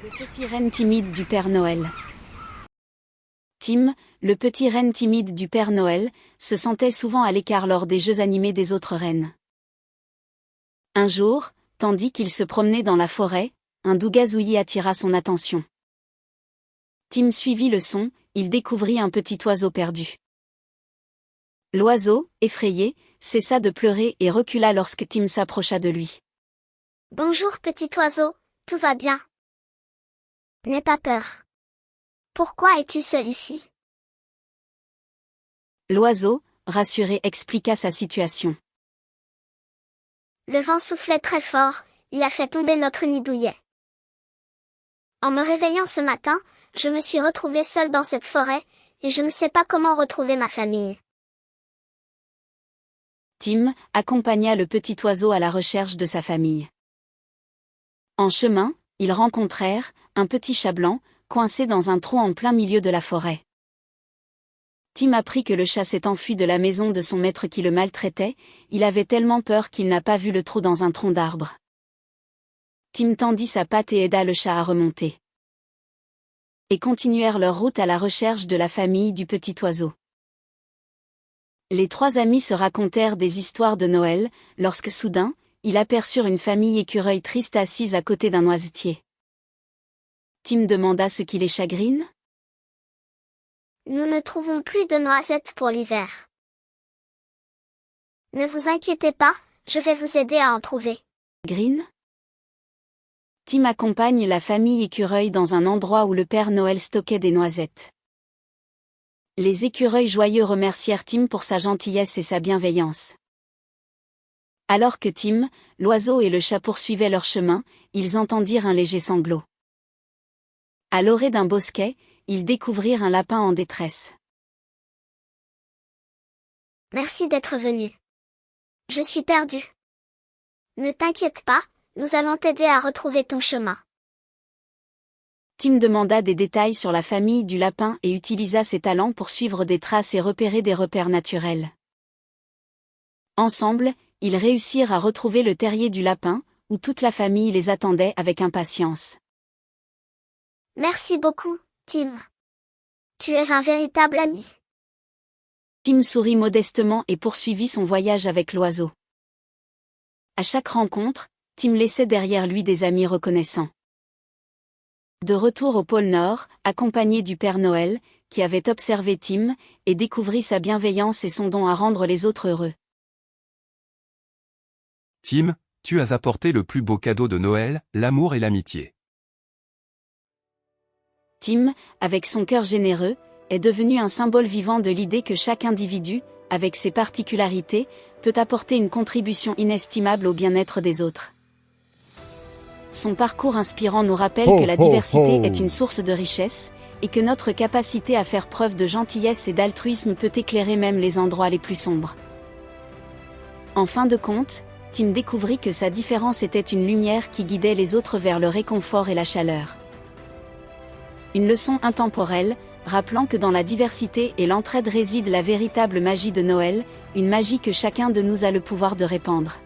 Le petit renne timide du Père Noël. Tim, le petit renne timide du Père Noël, se sentait souvent à l'écart lors des jeux animés des autres rennes. Un jour, tandis qu'il se promenait dans la forêt, un doux gazouillis attira son attention. Tim suivit le son, il découvrit un petit oiseau perdu. L'oiseau, effrayé, cessa de pleurer et recula lorsque Tim s'approcha de lui. « Bonjour petit oiseau, tout va bien? N'aie pas peur. Pourquoi es-tu seul ici? » L'oiseau, rassuré, expliqua sa situation. « Le vent soufflait très fort, il a fait tomber notre nid douillet. En me réveillant ce matin, je me suis retrouvé seul dans cette forêt, et je ne sais pas comment retrouver ma famille. » Tim accompagna le petit oiseau à la recherche de sa famille. En chemin, ils rencontrèrent un petit chat blanc, coincé dans un trou en plein milieu de la forêt. Tim apprit que le chat s'est enfui de la maison de son maître qui le maltraitait, il avait tellement peur qu'il n'a pas vu le trou dans un tronc d'arbre. Tim tendit sa patte et aida le chat à remonter. Et continuèrent leur route à la recherche de la famille du petit oiseau. Les trois amis se racontèrent des histoires de Noël, lorsque soudain, ils aperçurent une famille écureuil triste assise à côté d'un noisetier. Tim demanda ce qui les chagrine. « Nous ne trouvons plus de noisettes pour l'hiver. »« Ne vous inquiétez pas, je vais vous aider à en trouver. » Green. Tim accompagne la famille écureuil dans un endroit où le Père Noël stockait des noisettes. Les écureuils joyeux remercièrent Tim pour sa gentillesse et sa bienveillance. Alors que Tim, l'oiseau et le chat poursuivaient leur chemin, ils entendirent un léger sanglot. À l'orée d'un bosquet, ils découvrirent un lapin en détresse. « Merci d'être venu. Je suis perdu. Ne t'inquiète pas, nous allons t'aider à retrouver ton chemin. » Tim demanda des détails sur la famille du lapin et utilisa ses talents pour suivre des traces et repérer des repères naturels. Ensemble, ils réussirent à retrouver le terrier du lapin, où toute la famille les attendait avec impatience. « Merci beaucoup, Tim. Tu es un véritable ami. » Tim sourit modestement et poursuivit son voyage avec l'oiseau. À chaque rencontre, Tim laissait derrière lui des amis reconnaissants. De retour au pôle Nord, accompagné du Père Noël, qui avait observé Tim, et découvrit sa bienveillance et son don à rendre les autres heureux. Tim, tu as apporté le plus beau cadeau de Noël, l'amour et l'amitié. Tim, avec son cœur généreux, est devenu un symbole vivant de l'idée que chaque individu, avec ses particularités, peut apporter une contribution inestimable au bien-être des autres. Son parcours inspirant nous rappelle que la diversité est une source de richesse, et que notre capacité à faire preuve de gentillesse et d'altruisme peut éclairer même les endroits les plus sombres. En fin de compte, Tim découvrit que sa différence était une lumière qui guidait les autres vers le réconfort et la chaleur. Une leçon intemporelle, rappelant que dans la diversité et l'entraide réside la véritable magie de Noël, une magie que chacun de nous a le pouvoir de répandre.